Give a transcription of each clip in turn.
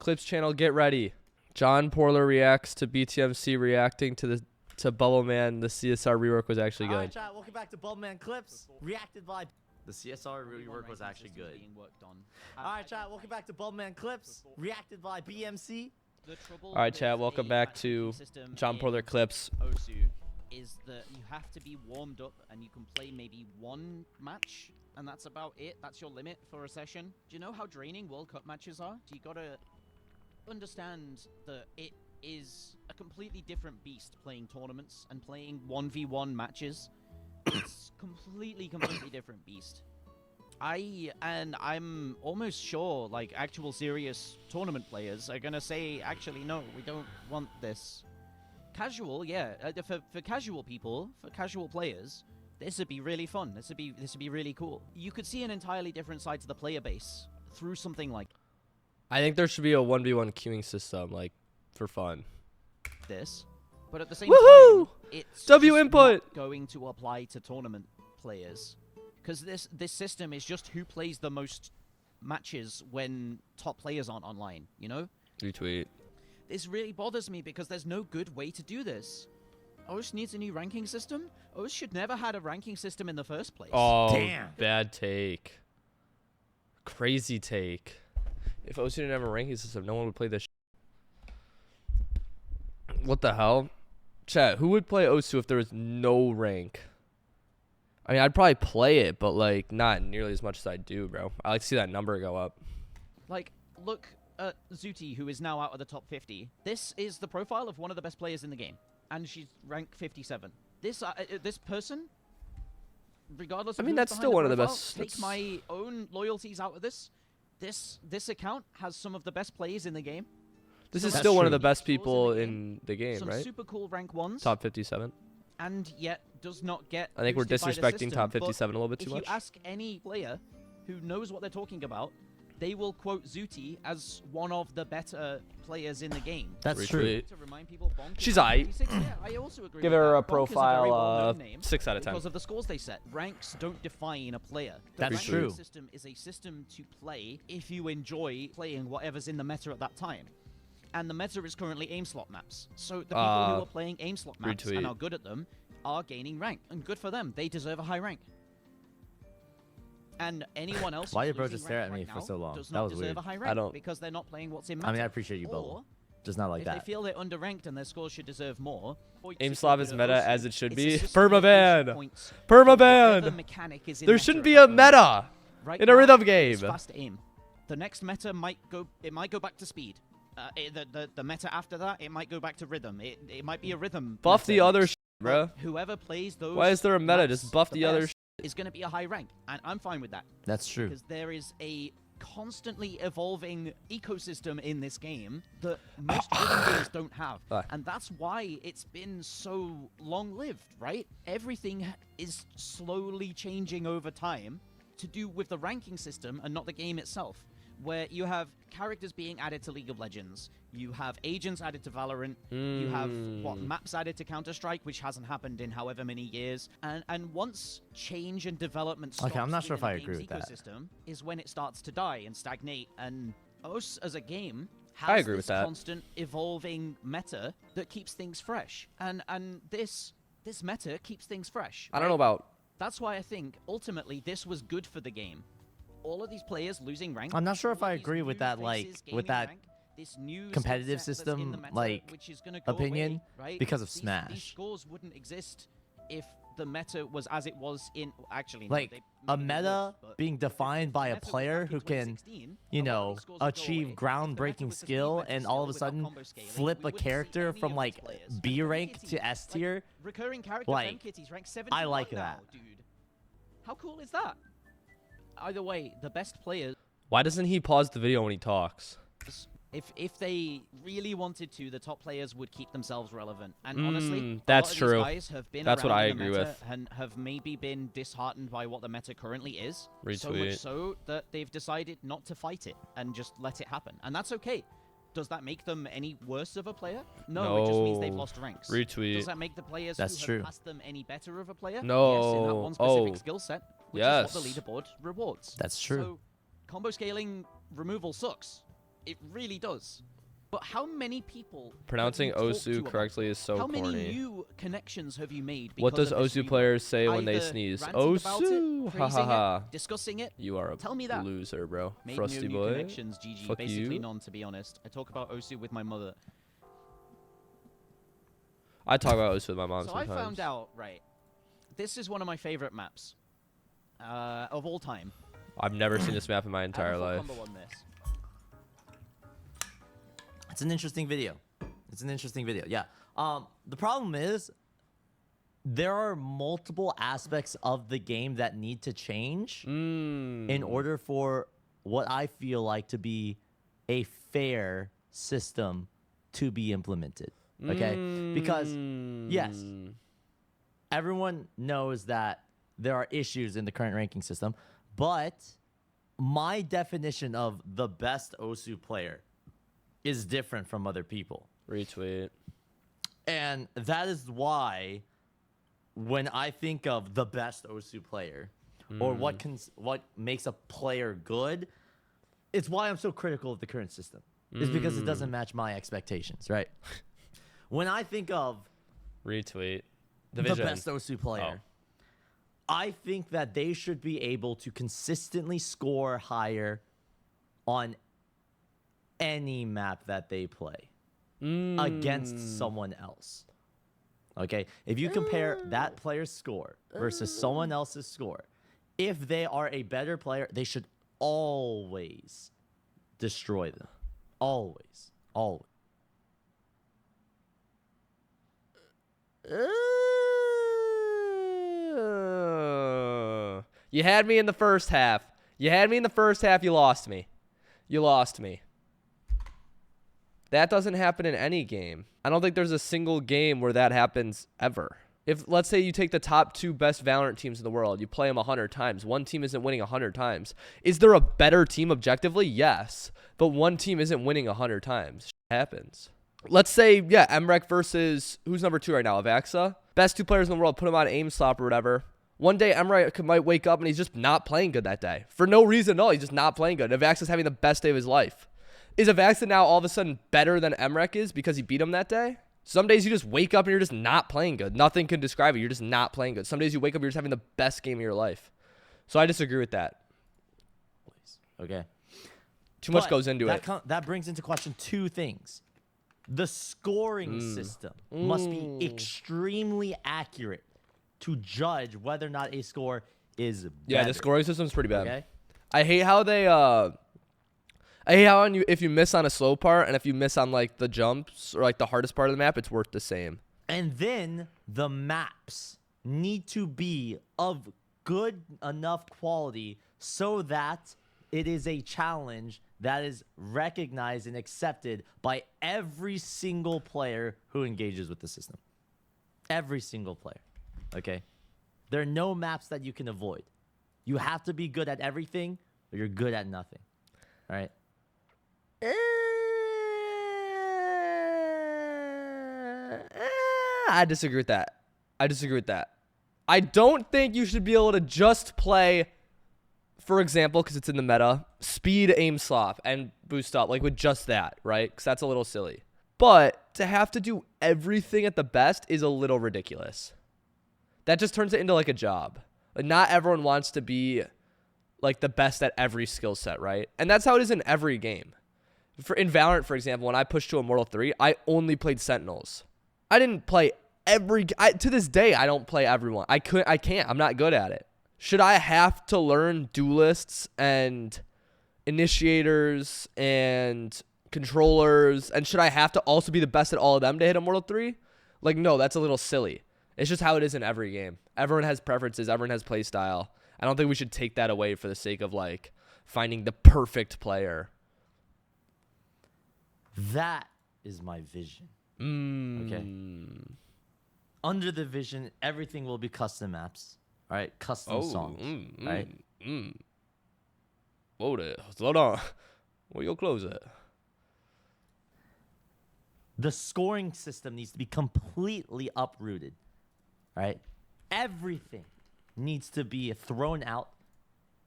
Clips channel, get ready. JohnPorler reacts to BTMC reacting to Bubbleman. The CSR rework was actually good. Alright, chat, welcome back to Bubbleman Clips, reacted by... The CSR rework was actually good. Alright, chat, welcome back to Bubbleman Clips, reacted by BMC. Alright, chat, welcome back to JohnPorler Clips. Osu is that you have to be warmed up and you can play maybe one match, and that's about it. That's your limit for a session. Do you know how draining World Cup matches are? You gotta understand that it is a completely different beast playing tournaments and playing 1v1 matches. It's completely different beast. I'm almost sure, like, actual serious tournament players are gonna say, actually, no, we don't want this. Casual, yeah. For casual people, for casual players, this would be really fun. This would be really cool. You could see an entirely different side to the player base through something like I think there should be a 1v1 queuing system, like, for fun. this. But at the same Woohoo! time, it's W just input! not going to apply to tournament players. Because this system is just who plays the most matches when top players aren't online, you know? Retweet. This really bothers me because there's no good way to do this. OS needs a new ranking system? OS should never had a ranking system in the first place. Oh, Damn. bad take. Crazy take. If OSU didn't have a ranking system, no one would play this. What the hell? Chat, who would play OSU if there was no rank? I mean, I'd probably play it, but, like, not nearly as much as I do, bro. I like to see that number go up. Like, look at Zuti, who is now out of the top 50. This is the profile of one of the best players in the game, and she's rank 57. This person, regardless of I mean, who's that's behind still the one of the profile, best- Take that's- my own loyalties out of this. This account has some of the best players in the game. This So is that's still one of true. the best Scores people game, in the game, some right? super cool rank ones, Top 57. and yet does not get. I think we're boosted by the disrespecting system. top But 57 a little bit too if much. you ask any player who knows what they're talking about, they will quote Zuti as one of the better players in the game. That's Retweet. true. To remind people, Bonk is She's a aight. 56. Yeah, I also agree Give with her that. a Bonk is profile very well-known name 6 out of 10. because of the scores they set. Ranks don't define a player. The That's ranking true. system is a system to play if you enjoy playing whatever's in the meta at that time. And the meta is currently aim slot maps. So the people who are playing aim slot maps retweet. and are good at them are gaining rank. And good for them. They deserve a high rank. And anyone else Why who's you bro losing just stare rank at me right for now so long? does That not was deserve weird. a high I rank don't- because they're not playing what's in meta. I mean, I appreciate you, Or Bubble. Just not like if they that. feel they're underranked and their scores should deserve more. Aimslav is meta as it should It's a be. system that gives you Permaban. points. Permaban. Whatever mechanic is in There meta shouldn't at be that a moment. meta Right in a now, rhythm it's game. fast aim. The next meta might go back to speed. The meta after that, it might go back to rhythm. It might be a rhythm. Buff meta the other next. bro. But whoever plays those. Why is there a meta? maps Just buff the other best is going to be a high rank, and I'm fine with that That's true. because there is a constantly evolving ecosystem in this game that most rhythm games don't have. And that's why it's been so long-lived, right? Everything is slowly changing over time to do with the ranking system and not the game itself, where you have characters being added to League of Legends, you have agents added to Valorant, you have maps added to Counter-Strike, which hasn't happened in however many years, and once change and development stops I'm not sure within if a I agree game's with that. ecosystem is when it starts to die and stagnate, and us as a game has I agree this with that. constant evolving meta that keeps things fresh, and this meta keeps things fresh. I don't know about. That's why I think ultimately this was good for the game. All of these players losing rank. I'm not sure if all I of these agree with new that, faces like, gaining with that rank, this new competitive skill set that's in the system, meta, like, which is gonna go opinion away, right? because of These Smash. scores wouldn't exist if the meta was as it was in. Actually, no, Like, they- a maybe they meta would, but being defined by the a meta was player back in who can, 2016, you a lot of know, these scores would go achieve away. If the meta groundbreaking was the skill speed meta and all of a still without sudden combo scaling, flip we a wouldn't see character any from of like these players. B And rank Kitty, to S tier. recurring character Like, Fem Kitty's rank 71 I like now, that. dude. How cool is that? Either way, the best players, Why doesn't he pause the video when he talks? if they really wanted to, the top players would keep themselves relevant. And honestly, a that's lot of true. these guys have been That's what around I in the agree meta with. and have maybe been disheartened by what the meta currently is. So much Retweet. so that they've decided not to fight it and just let it happen. And that's okay. Does that make them any worse of a player? No, it just means they've No. lost ranks. Retweet. Does that make the players That's who true. have passed them any better of a player? No. Yes, in that one specific Oh. skill set, which Yes. is what the leaderboard rewards. That's true. So, combo scaling removal sucks. It really does. But how many people Pronouncing have you talked to Osu about correctly is so How many corny. new connections have you made? What because does of this Osu rework? players say when they Either sneeze? ranting about it, Osu! Ha ha praising ha. it, discussing it. You are a Tell me that. loser, bro. Made Frosty no new boy. connections, GG. Fuck Basically you. none, to be honest. I talk about Osu with my mother. I talk about Osu with my mom So sometimes. I found out, right, this is one of my favorite maps of all time. I've never seen this map in my I have a entire full life. combo on this. It's an interesting video. It's an interesting video. Yeah. The problem is there are multiple aspects of the game that need to change in order for what I feel like to be a fair system to be implemented. Okay? Because yes, everyone knows that there are issues in the current ranking system, but my definition of the best Osu player is different from other people. Retweet. And that is why when I think of the best Osu player or what makes a player good, it's why I'm so critical of the current system. It's because it doesn't match my expectations, right? When I think of Retweet. the best Osu player, I think that they should be able to consistently score higher on any map that they play against someone else. Okay? If you compare that player's score versus someone else's score, if they are a better player, they should always destroy them. Always. Always. You had me in the first half. You had me in the first half. You lost me. You lost me. That doesn't happen in any game. I don't think there's a single game where that happens ever. If, let's say, you take the top 2 best Valorant teams in the world, you play them 100 times. One team isn't winning 100 times. Is there a better team objectively? Yes. But one team isn't winning 100 times. Shit happens. Let's say, yeah, MREC versus, who's number 2 right now? Avaxa? Best 2 players in the world, put them on aim slop or whatever. One day, MREC might wake up and he's just not playing good that day. For no reason at all, he's just not playing good. Avaxa's having the best day of his life. Is Avaxa now all of a sudden better than MREC is because he beat him that day? Some days you just wake up and you're just not playing good. Nothing can describe it. You're just not playing good. Some days you wake up, you're just having the best game of your life. So I disagree with that. Okay. Too much goes into it. That brings into question 2 things. The scoring system must be extremely accurate to judge whether or not a score is better. Yeah, the scoring system's pretty bad. Okay? I hate how they I hate how if you miss on a slow part and if you miss on like the jumps or like the hardest part of the map, it's worth the same. And then the maps need to be of good enough quality so that it is a challenge that is recognized and accepted by every single player who engages with the system. Every single player. Okay? There are no maps that you can avoid. You have to be good at everything or you're good at nothing. All right? I disagree with that. I disagree with that. I don't think you should be able to just play, for example, because it's in the meta, speed, aim, slop, and boost up, like with just that, right? Because that's a little silly. But to have to do everything at the best is a little ridiculous. That just turns it into like a job. Like not everyone wants to be like the best at every skill set, right? And that's how it is in every game. In Valorant, for example, when I pushed to Immortal 3, I only played Sentinels. I didn't play to this day, I don't play everyone. I can't. I'm not good at it. Should I have to learn duelists and initiators and controllers? And should I have to also be the best at all of them to hit Immortal 3? Like, no, that's a little silly. It's just how it is in every game. Everyone has preferences. Everyone has play style. I don't think we should take that away for the sake of, like, finding the perfect player. That is my vision. Okay. Under the vision, everything will be custom maps. All right, custom songs. Right. Hold it. Slow down. Where you close it? The scoring system needs to be completely uprooted. All right. Everything needs to be thrown out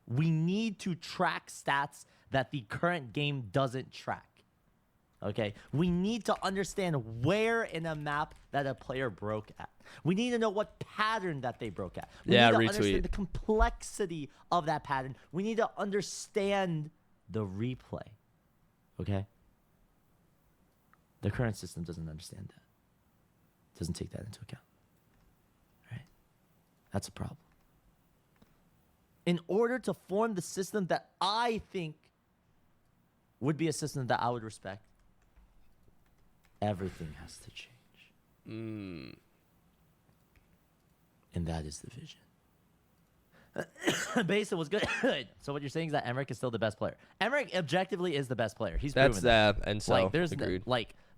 We need to track stats that the current game doesn't track. Okay? We need to understand where in a map that a player broke at. We need to know what pattern that they broke at. We Yeah, need to retweet. understand the complexity of that pattern. We need to understand the replay. Okay? The current system doesn't understand that. Doesn't take that into account. Right? That's a problem. In order to form the system that I think would be a system that I would respect, everything has to change. And that is the vision. Basin was good. So what you're saying is that Emmerich is still the best player. Emmerich objectively is the best player. He's That's proven that. that, and so Like there's agreed.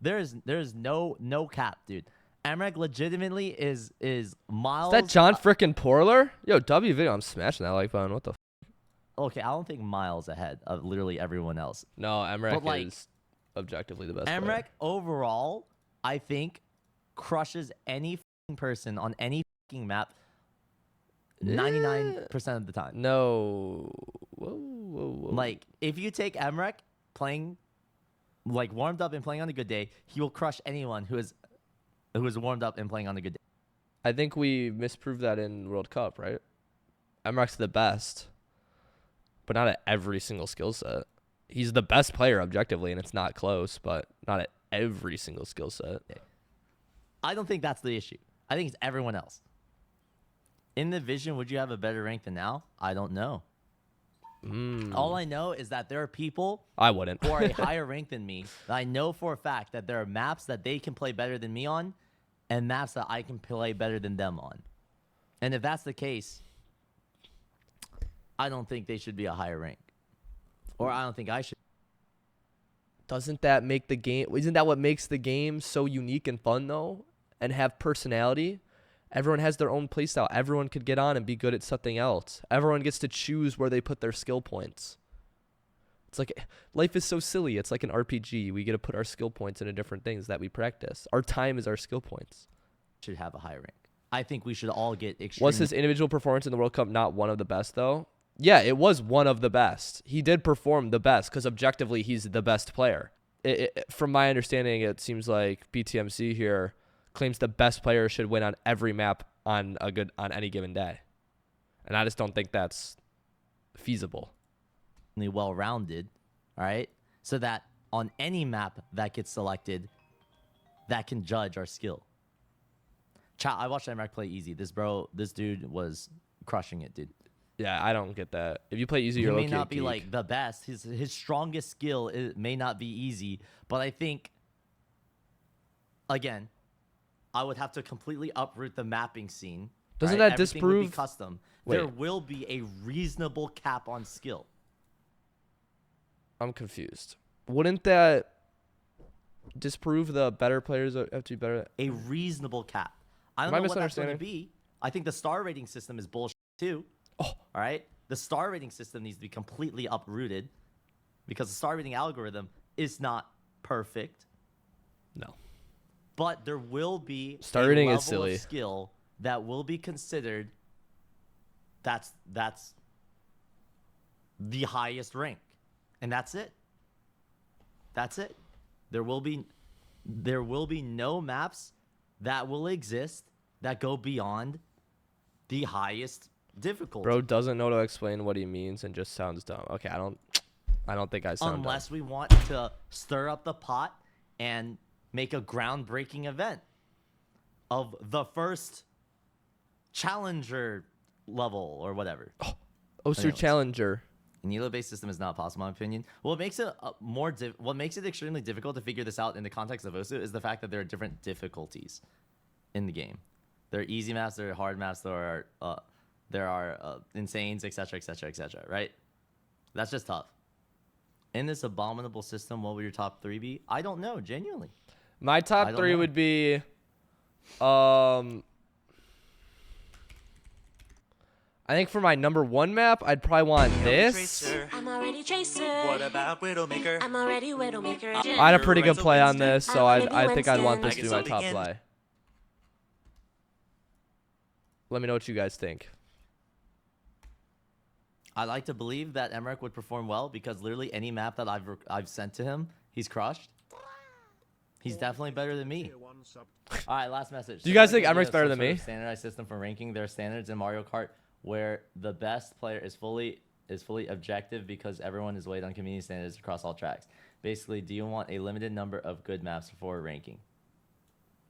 there's no cap, dude. Emmerich legitimately is miles. Is that John frickin' Porler? Yo, W video, I'm smashing that like button. What the? Okay, I don't think miles ahead of literally everyone else. No, Emmerich like, is objectively the best. Emmerich overall, I think, crushes any person on any map 99% of the time. No. Whoa. Like, if you take Emmerich playing, like, warmed up and playing on a good day, he will crush anyone who is warmed up and playing on a good day. I think we misproved that in World Cup, right? Emmerich's the best, but not at every single skill set. He's the best player objectively, and it's not close, but not at every single skill set. I don't think that's the issue. I think it's everyone else. In the vision, would you have a better rank than now? I don't know. All I know is that there are people I wouldn't. who are a higher rank than me that I know for a fact that there are maps that they can play better than me on and maps that I can play better than them on. And if that's the case, I don't think they should be a higher rank. Or I don't think I should. Doesn't that make the game? Isn't that what makes the game so unique and fun though, and have personality? Everyone has their own playstyle. Everyone could get on and be good at something else. Everyone gets to choose where they put their skill points. It's like life is so silly. It's like an RPG. We get to put our skill points into different things that we practice. Our time is our skill points. Should have a higher rank. I think we should all get extremely. Was his individual performance in the World Cup not one of the best though? Yeah, it was one of the best. He did perform the best because objectively he's the best player. From my understanding, it seems like BTMC here claims the best player should win on every map on any given day, and I just don't think that's feasible. Well-rounded, all right? So that on any map that gets selected, that can judge our skill. I watched Emmerich play easy. This dude was crushing it, dude. Yeah, I don't get that. If you play easy, He you're may low-key not be geek. like the best. His strongest skill may not be easy, but I think, again, I would have to completely uproot the mapping scene. Doesn't right? that Everything would be disprove- custom? Wait. There will be a reasonable cap on skill. I'm confused. Wouldn't that disprove the better players have to be better? A reasonable cap. I Am don't I know what that's going to misunderstanding? be. I think the star rating system is bullshit too. Oh. All right? The star rating system needs to be completely uprooted because the star rating algorithm is not perfect. No. But there will be Star a rating level is silly. of skill that will be considered that's the highest rank. And that's it. That's it. There will be no maps that will exist that go beyond the highest difficulty. Bro doesn't know to explain what he means and just sounds dumb. Okay, I don't think I sound Unless dumb. we want to stir up the pot and make a groundbreaking event of the first challenger level or whatever. Osu anyways. Challenger. An elo-based system is not possible, in my opinion. What makes it what makes it extremely difficult to figure this out in the context of Osu is the fact that there are different difficulties in the game. There are easy maps, there are hard maps, there are insanes, etc., etc., etc. Right? That's just tough. In this abominable system, what would your top 3 be? I don't know, genuinely. My I top don't 3 know. would be I think for my number 1 map, I'd probably want this. I'm already Tracer. What about Widowmaker? I'm already Widowmaker. I had a pretty good play on this, so I'm I already think I'd want Winston. this to I be guess my I'll top begin. play. Let me know what you guys think. I like to believe that Emmerich would perform well because literally any map that I've sent to him, he's crushed. He's definitely better than me. All right, last message. Do you guys Someone think could Emmerich's give better some than sort me? of standardized system for ranking. There are standards in Mario Kart where the best player is fully objective because everyone is weighed on community standards across all tracks. Basically, do you want a limited number of good maps for ranking?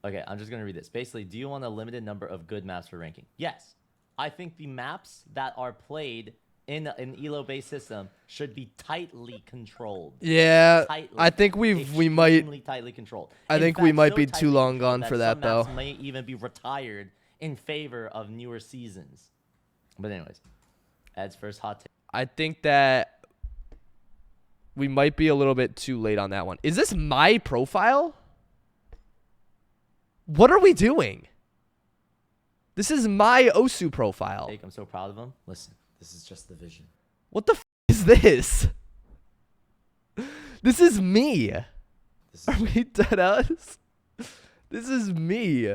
Okay, I'm just gonna read this. Basically, do you want a limited number of good maps for ranking? Yes. I think the maps that are played in an ELO-based system should be tightly controlled. Yeah, Tightly, I think we might. extremely tightly controlled. I In think we fact, might so be tightly too long controlled gone for that, some maps though. may even be retired in favor of newer seasons. But anyways, Ed's first hot take. I think that we might be a little bit too late on that one. Is this my profile? What are we doing? This is my Osu profile. I'm so proud of him. Listen, this is just the vision. What the is this? This is me. This is Are we dead ass? This is me.